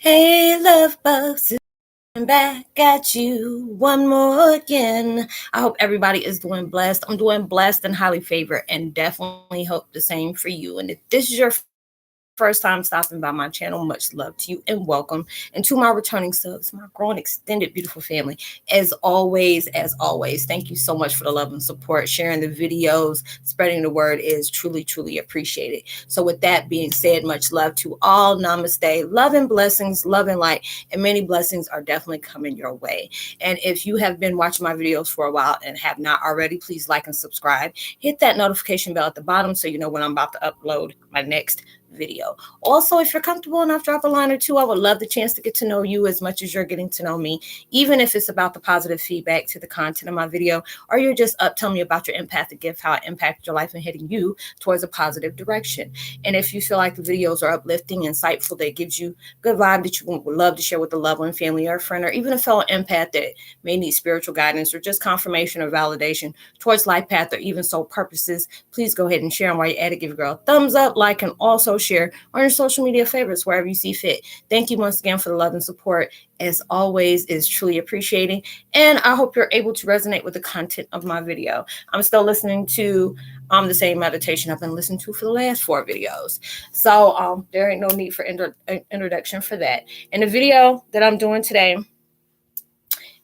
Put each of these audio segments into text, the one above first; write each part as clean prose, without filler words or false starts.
Hey, love bugs, I'm back at you one more again. I hope everybody is doing blessed. I'm doing blessed and highly favored, and definitely hope the same for you. And if this is your first time stopping by my channel, much love to you and welcome. And to my returning subs, my growing extended beautiful family, as always, thank you so much for the love and support. Sharing the videos, spreading the word is truly appreciated. So with that being said, much love to all. Namaste. Love and blessings, love and light, and many blessings are definitely coming your way. And if you have been watching my videos for a while and have not already, please like and subscribe. Hit that notification bell at the bottom so you know when I'm about to upload my next video. Also, if you're comfortable enough, drop a line or two. I would love the chance to get to know you as much as you're getting to know me, even if it's about the positive feedback to the content of my video, or you're just up telling me about your empathic gift, how it impacted your life and heading you towards a positive direction. And if you feel like the videos are uplifting, insightful, that gives you good vibe that you would love to share with a loved one, family, or a friend, or even a fellow empath that may need spiritual guidance or just confirmation or validation towards life path or even soul purposes, please go ahead and share them. While you're at it, give your girl a thumbs up, like, and also share on your social media favorites wherever you see fit. Thank you once again for the love and support. As always, is truly appreciating, and I hope you're able to resonate with the content of my video. I'm still listening to the same meditation I've been listening to for the last 4 videos, so there ain't no need for introduction for that. And the video that I'm doing today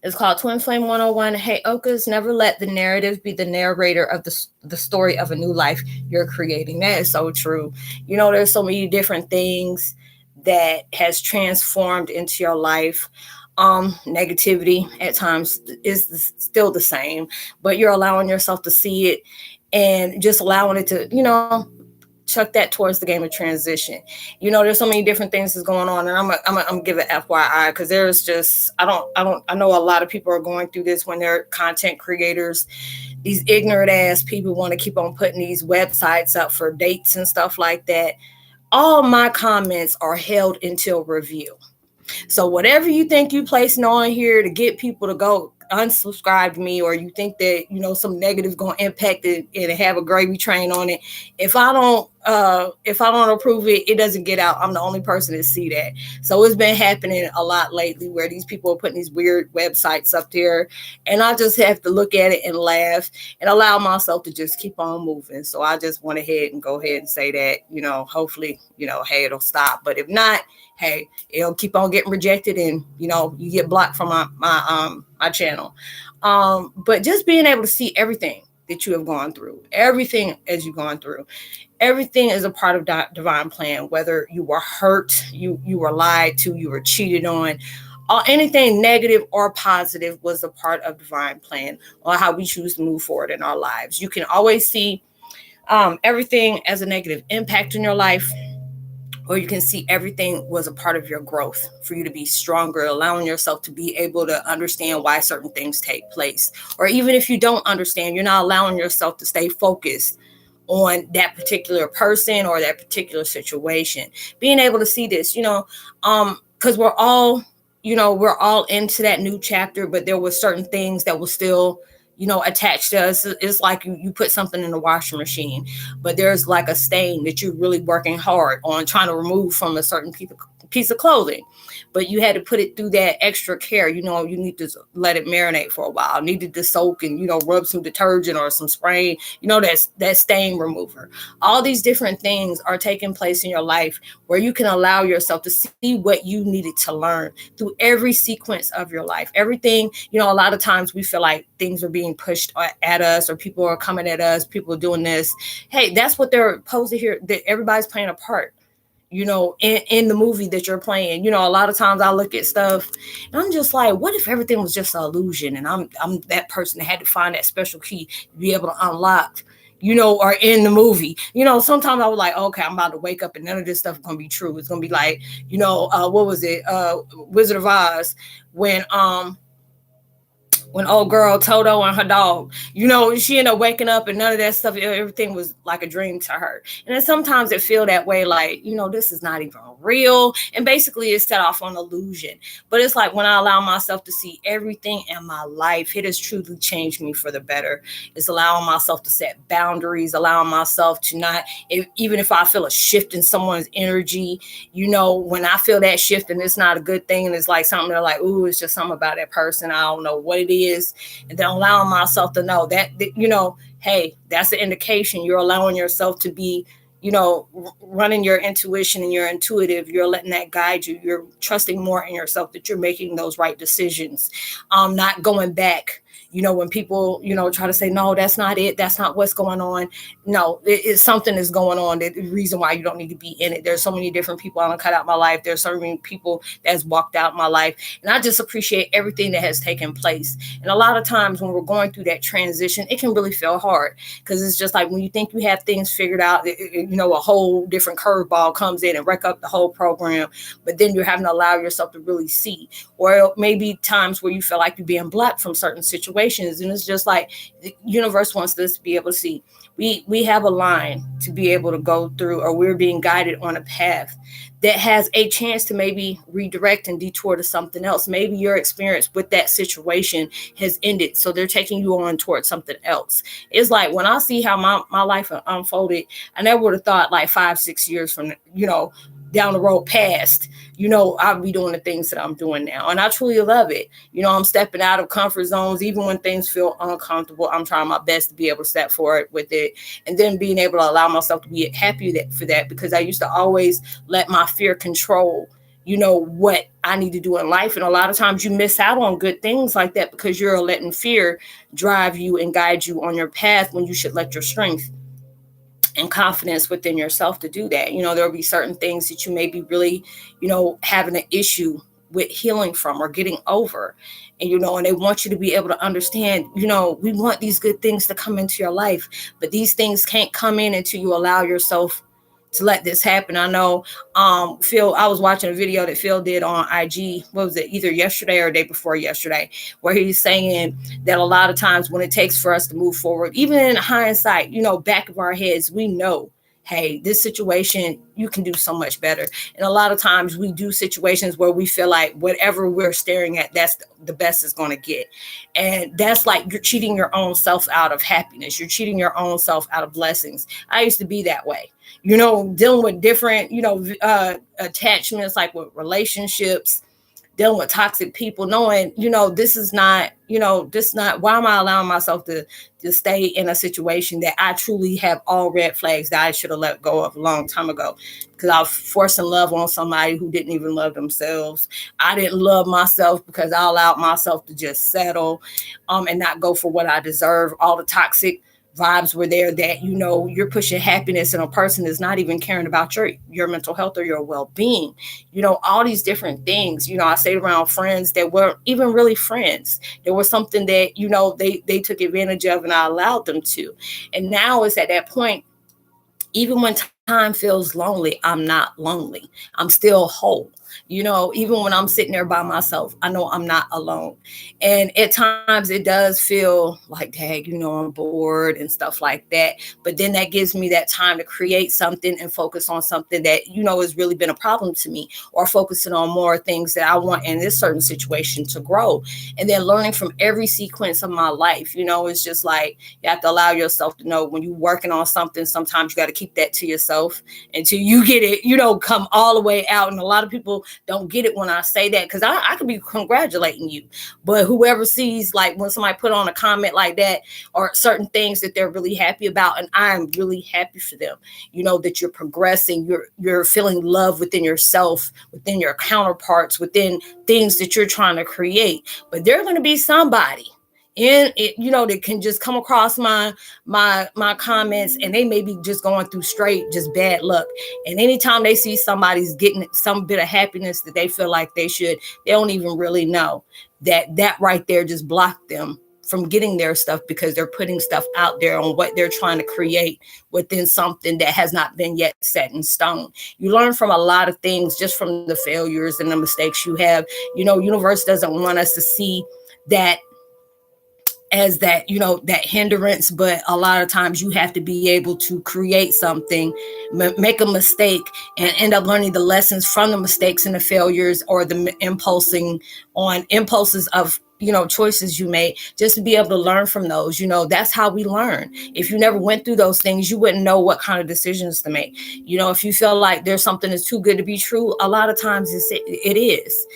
is called Twin Flame 101. Heyokas, never let the narrative be the narrator of the story of a new life you're creating. That is so true. You know, there's so many different things that has transformed into your life. Negativity at times is still the same, but you're allowing yourself to see it and just allowing it to, chuck that towards the game of transition. You know, there's so many different things that's going on, and I'm gonna give it FYI because there's just I know a lot of people are going through this when they're content creators. These ignorant ass people want to keep on putting these websites up for dates and stuff like that. All my comments are held until review. So whatever you think you placing on here to get people to go unsubscribe to me, or you think that some negative going to impact it and have a gravy train on it, if I don't approve it, it doesn't get out. I'm the only person to see that. So it's been happening a lot lately where these people are putting these weird websites up there, and I just have to look at it and laugh and allow myself to just keep on moving. So I just went ahead and go ahead and say that, hopefully, hey, it'll stop. But if not, hey, it'll keep on getting rejected, and you get blocked from my channel. But just being able to see everything that you have gone through, everything as you've gone through, everything is a part of divine plan. Whether you were hurt, you were lied to, you were cheated on, anything negative or positive was a part of divine plan on how we choose to move forward in our lives. You can always see everything as a negative impact in your life, or you can see everything was a part of your growth for you to be stronger, allowing yourself to be able to understand why certain things take place. Or even if you don't understand, you're not allowing yourself to stay focused on that particular person or that particular situation. Being able to see this, because we're all into that new chapter, but there were certain things that were still attached to us. It's like you put something in the washing machine, but there's like a stain that you're really working hard on trying to remove from a certain piece of clothing, but you had to put it through that extra care. You need to let it marinate for a while, needed to soak and rub some detergent or some spray, that stain remover. All these different things are taking place in your life where you can allow yourself to see what you needed to learn through every sequence of your life. Everything, a lot of times we feel like things are being pushed at us, or people are coming at us, people are doing this. Hey, that's what they're supposed to hear, that everybody's playing a part in the movie that you're playing. A lot of times I look at stuff and I'm just like, what if everything was just an illusion, and I'm that person that had to find that special key to be able to unlock, or in the movie. Sometimes I was like, okay, I'm about to wake up and none of this stuff is going to be true. It's going to be like, what was it? Wizard of Oz, when when old girl Toto and her dog, she ended up waking up and none of that stuff, everything was like a dream to her. And then sometimes it feel that way, like, this is not even real. And basically it set off on illusion. But it's like when I allow myself to see everything in my life, it has truly changed me for the better. It's allowing myself to set boundaries, allowing myself to not, even if I feel a shift in someone's energy, when I feel that shift and it's not a good thing and it's like something they're like, ooh, it's just something about that person, I don't know what it is. And then allowing myself to know that, hey, that's an indication you're allowing yourself to be, running your intuition and you're intuitive, you're letting that guide you, you're trusting more in yourself, that you're making those right decisions, not going back. When people, try to say, no, that's not it, that's not what's going on. No, it's something is going on. The reason why you don't need to be in it. There's so many different people I don't cut out my life. There's so many people that's walked out my life. And I just appreciate everything that has taken place. And a lot of times when we're going through that transition, it can really feel hard because it's just like when you think you have things figured out, a whole different curveball comes in and wreck up the whole program. But then you're having to allow yourself to really see. Or maybe times where you feel like you're being blocked from certain situations. And it's just like the universe wants us to be able to see. We have a line to be able to go through, or we're being guided on a path that has a chance to maybe redirect and detour to something else. Maybe your experience with that situation has ended, so they're taking you on towards something else. It's like when I see how my life unfolded, I never would have thought like 5-6 years from, down the road past, I'll be doing the things that I'm doing now. And I truly love it. I'm stepping out of comfort zones. Even when things feel uncomfortable, I'm trying my best to be able to step forward with it. And then being able to allow myself to be happy for that, because I used to always let my fear control, what I need to do in life. And a lot of times you miss out on good things like that because you're letting fear drive you and guide you on your path when you should let your strength and confidence within yourself to do that. There'll be certain things that you may be really, having an issue with healing from or getting over. And they want you to be able to understand, we want these good things to come into your life, but these things can't come in until you allow yourself to let this happen. I know, Phil, I was watching a video that Phil did on IG, what was it, either yesterday or day before yesterday, where he's saying that a lot of times when it takes for us to move forward, even in hindsight, back of our heads, we know, hey, this situation, you can do so much better. And a lot of times we do situations where we feel like whatever we're staring at, that's the best is going to get. And that's like you're cheating your own self out of happiness. You're cheating your own self out of blessings. I used to be that way, dealing with different, attachments, like with relationships, dealing with toxic people, knowing, this is not, why am I allowing myself to stay in a situation that I truly have all red flags that I should have let go of a long time ago? Because I was forcing love on somebody who didn't even love themselves. I didn't love myself because I allowed myself to just settle, and not go for what I deserve. All the toxic vibes were there that, you're pushing happiness and a person is not even caring about your mental health or your well-being, all these different things. I stayed around friends that weren't even really friends. There was something that, they took advantage of and I allowed them to. And now it's at that point, even when time feels lonely, I'm not lonely. I'm still whole. Even when I'm sitting there by myself, I know I'm not alone. And at times it does feel like, dang, I'm bored and stuff like that. But then that gives me that time to create something and focus on something that, has really been a problem to me, or focusing on more things that I want in this certain situation to grow. And then learning from every sequence of my life, it's just like you have to allow yourself to know when you're working on something, sometimes you got to keep that to yourself until you get it, come all the way out. And a lot of people don't get it when I say that, because I could be congratulating you, but whoever sees, like when somebody put on a comment like that, or certain things that they're really happy about, and I'm really happy for them, that you're progressing, you're feeling love within yourself, within your counterparts, within things that you're trying to create. But there's going to be somebody in it, that can just come across my comments, and they may be just going through straight just bad luck. And anytime they see somebody's getting some bit of happiness that they feel like they don't even really know that right there just blocked them from getting their stuff, because they're putting stuff out there on what they're trying to create within something that has not been yet set in stone. You learn from a lot of things just from the failures and the mistakes you have. Universe doesn't want us to see that as that, that hindrance. But a lot of times you have to be able to create something, make a mistake, and end up learning the lessons from the mistakes and the failures, or the impulses of choices you made, just to be able to learn from those. That's how we learn. If you never went through those things, you wouldn't know what kind of decisions to make. If you feel like there's something that's too good to be true, a lot of times it is.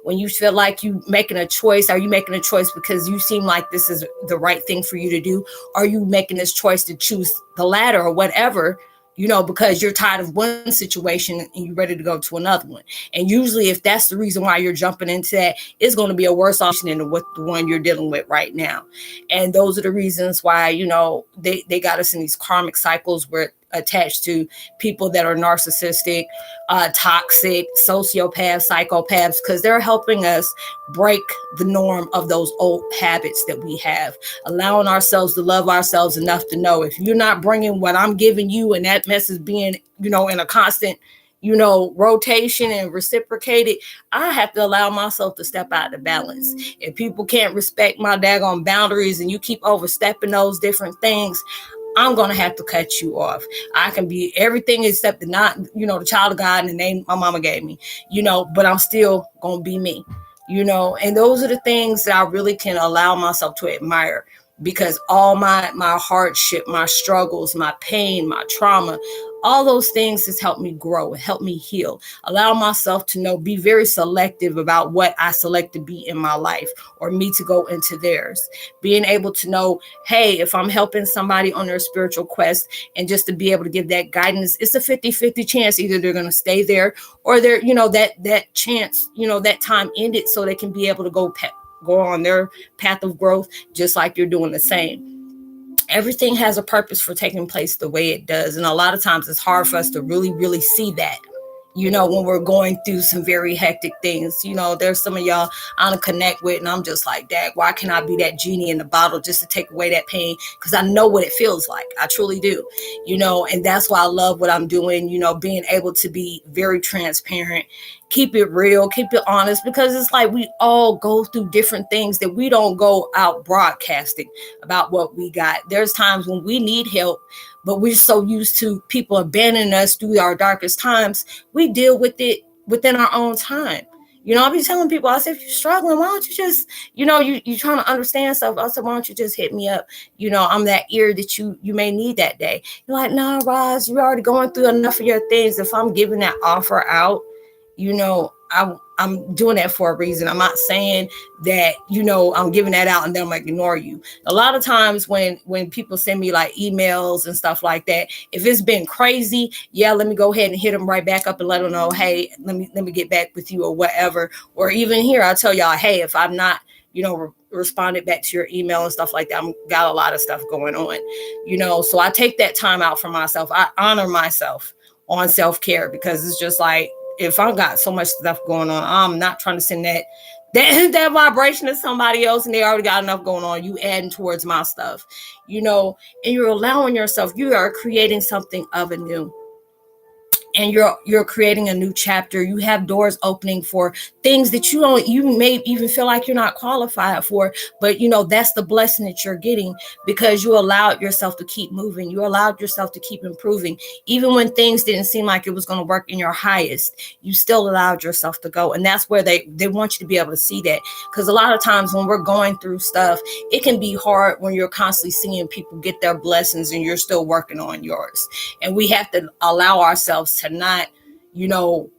When you feel like you making a choice, are you making a choice because you seem like this is the right thing for you to do? Are you making this choice to choose the latter or whatever, because you're tired of one situation and you're ready to go to another one? And usually if that's the reason why you're jumping into that, it's going to be a worse option than what the one you're dealing with right now. And those are the reasons why, they got us in these karmic cycles where attached to people that are narcissistic, toxic, sociopaths, psychopaths, because they're helping us break the norm of those old habits that we have, allowing ourselves to love ourselves enough to know, if you're not bringing what I'm giving you, and that mess is being, in a constant, rotation and reciprocated, I have to allow myself to step out of balance. If people can't respect my daggone boundaries and you keep overstepping those different things, I'm going to have to cut you off. I can be everything except the not, the child of God and the name my mama gave me, but I'm still going to be me, and those are the things that I really can allow myself to admire, because all my hardship, my struggles, my pain, my trauma, all those things has helped me grow, helped me heal, allow myself to be very selective about what I select to be in my life, or me to go into theirs. Being able to know, hey, if I'm helping somebody on their spiritual quest, and just to be able to give that guidance, it's a 50-50 chance. Either they're going to stay there, or they're, that chance, that time ended, so they can be able to go on their path of growth, just like you're doing the same. Everything has a purpose for taking place the way it does. And a lot of times it's hard for us to really, really see that, when we're going through some very hectic things. There's some of y'all I don't connect with, and I'm just like, Dad, why can't I be that genie in the bottle just to take away that pain? Because I know what it feels like. I truly do, and that's why I love what I'm doing, being able to be very transparent, keep it real, keep it honest, because it's like we all go through different things that we don't go out broadcasting about what we got. There's times when we need help, but we're so used to people abandoning us through our darkest times, we deal with it within our own time. I'll be telling people, I said, if you're struggling, why don't you just, you trying to understand stuff. I said, why don't you just hit me up? I'm that ear that you may need that day. You're like, nah, Roz, you're already going through enough of your things. If I'm giving that offer out, I'm doing that for a reason. I'm not saying that, I'm giving that out and then I'm like, ignore you. A lot of times when people send me like emails and stuff like that, if it's been crazy, yeah, let me go ahead and hit them right back up and let them know, hey, let me get back with you or whatever. Or even here, I'll tell y'all, hey, if I'm not, responded back to your email and stuff like that, I'm got a lot of stuff going on, so I take that time out for myself. I honor myself on self-care, because it's just like, if I got so much stuff going on, I'm not trying to send that vibration to somebody else, and they already got enough going on. You adding towards my stuff, and you're allowing yourself, you are creating something of a new. And you're creating a new chapter. You have doors opening for things that you may even feel like you're not qualified for, but that's the blessing that you're getting, because you allowed yourself to keep moving. You allowed yourself to keep improving. Even when things didn't seem like it was going to work in your highest, you still allowed yourself to go. And that's where they want you to be able to see that, because a lot of times when we're going through stuff, it can be hard when you're constantly seeing people get their blessings and you're still working on yours. And we have to allow ourselves to not,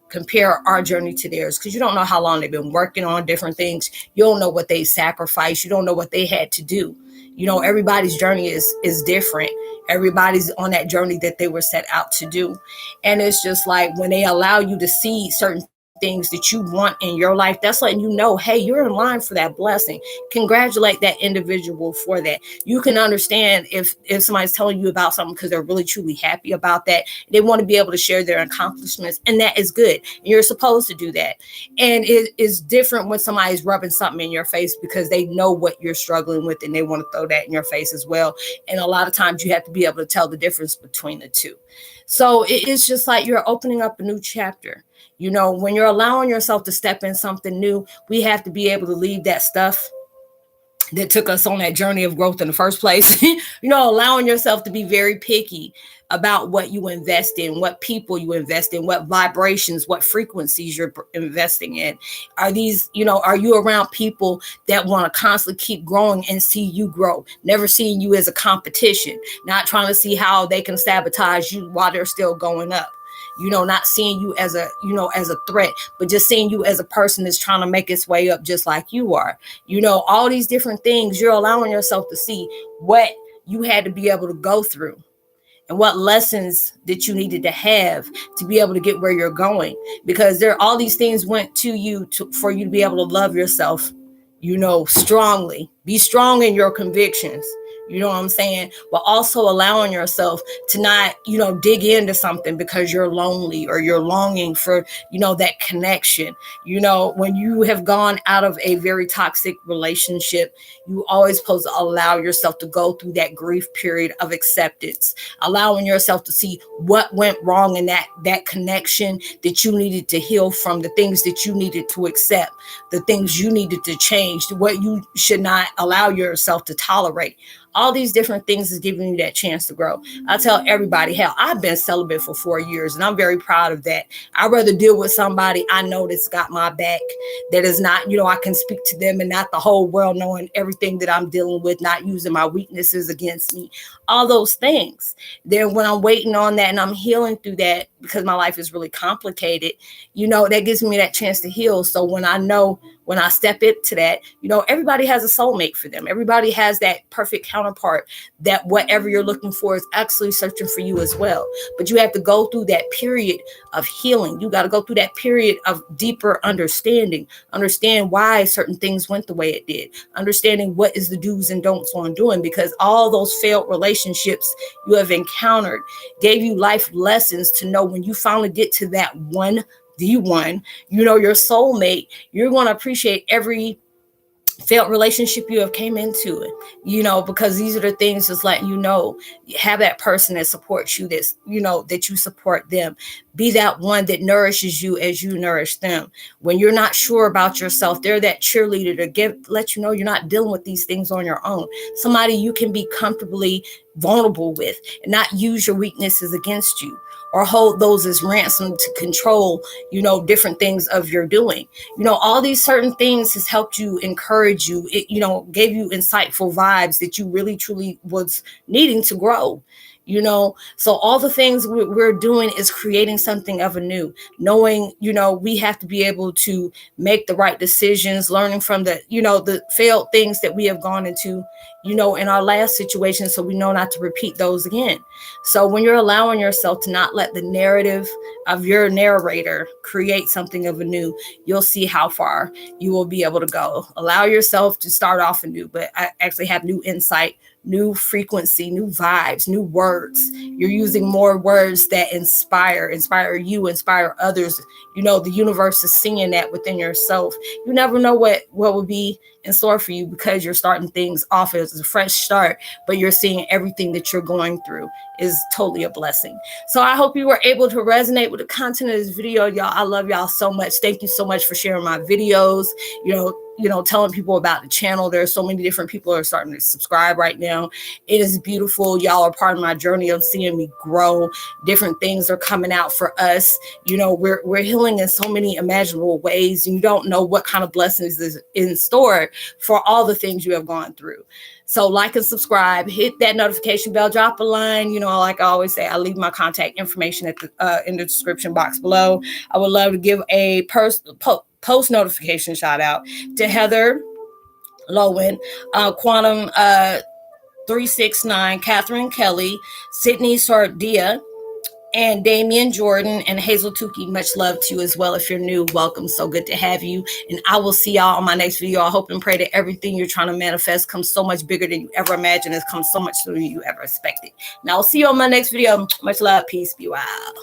compare our journey to theirs, because you don't know how long they've been working on different things. You don't know what they sacrificed. You don't know what they had to do. Everybody's journey is different. Everybody's on that journey that they were set out to do. And it's just like, when they allow you to see certain things that you want in your life, that's letting you know, hey, you're in line for that blessing. Congratulate that individual for that. You can understand if somebody's telling you about something because they're really truly happy about that. They want to be able to share their accomplishments, and that is good. And you're supposed to do that. And it is different when somebody's rubbing something in your face because they know what you're struggling with, and they want to throw that in your face as well. And a lot of times you have to be able to tell the difference between the two. So it's just like you're opening up a new chapter. When you're allowing yourself to step in something new, we have to be able to leave that stuff that took us on that journey of growth in the first place. Allowing yourself to be very picky about what you invest in, what people you invest in, what vibrations, what frequencies you're investing in. Are you around people that want to constantly keep growing and see you grow, never seeing you as a competition, not trying to see how they can sabotage you while they're still going up? Not seeing you as a threat, but just seeing you as a person that's trying to make its way up just like you are. All these different things, you're allowing yourself to see what you had to be able to go through and what lessons that you needed to have to be able to get where you're going. Because all these things went to you for you to be able to love yourself, strongly. Be strong in your convictions. You know what I'm saying? But also allowing yourself to not, dig into something because you're lonely or you're longing for, that connection. When you have gone out of a very toxic relationship, you always supposed to allow yourself to go through that grief period of acceptance, allowing yourself to see what went wrong in that connection that you needed to heal from, the things that you needed to accept, the things you needed to change, what you should not allow yourself to tolerate. All these different things is giving you that chance to grow. I tell everybody, hell, I've been celibate for 4 years and I'm very proud of that. I'd rather deal with somebody I know that's got my back, that is not, I can speak to them and not the whole world knowing everything that I'm dealing with, not using my weaknesses against me, all those things. Then when I'm waiting on that and I'm healing through that, because my life is really complicated, that gives me that chance to heal. So when I step into that, everybody has a soulmate for them. Everybody has that perfect counterpart that whatever you're looking for is actually searching for you as well. But you have to go through that period of healing. You got to go through that period of deeper understand why certain things went the way it did, understanding what is the do's and don'ts on doing, because all those failed relationships you have encountered gave you life lessons to know when you finally get to that one, your soulmate, you're going to appreciate every failed relationship you have came into it, because these are the things just letting have that person that supports you, that you support them. Be that one that nourishes you as you nourish them. When you're not sure about yourself, they're that cheerleader to let you know you're not dealing with these things on your own. Somebody you can be comfortably vulnerable with and not use your weaknesses against you or hold those as ransom to control, different things of your doing. All these certain things has helped you, encourage you, it, gave you insightful vibes that you really, truly was needing to grow. So all the things we're doing is creating something of a new, knowing, we have to be able to make the right decisions, learning from the failed things that we have gone into, in our last situation, so we know not to repeat those again. So when you're allowing yourself to not let the narrative of your narrator create something of a new, you'll see how far you will be able to go. Allow yourself to start off anew, but I actually have new insight, new frequency, new vibes, new words. You're using more words that inspire you, inspire others. The universe is seeing that within yourself. You never know what will be in store for you, because you're starting things off as a fresh start, but you're seeing everything that you're going through is totally a blessing. So I hope you were able to resonate with the content of this video, y'all. I love y'all so much. Thank you so much for sharing my videos, telling people about the channel. There are so many different people who are starting to subscribe right now. It is beautiful. Y'all are part of my journey of seeing me grow. Different things are coming out for us. We're healing in so many imaginable ways. You don't know what kind of blessings is in store for all the things you have gone through. So like and subscribe, hit that notification bell, drop a line. Like I always say, I leave my contact information at in the description box below. I would love to give a post notification shout out to Heather Lowen, Quantum 369, Catherine Kelly, Sydney Sardia, and Damian Jordan and Hazel Tukey. Much love to you as well. If you're new, welcome. So good to have you. And I will see y'all on my next video. I hope and pray that everything you're trying to manifest comes so much bigger than you ever imagined. It comes so much sooner than you ever expected. Now I'll see you on my next video. Much love. Peace. Be well.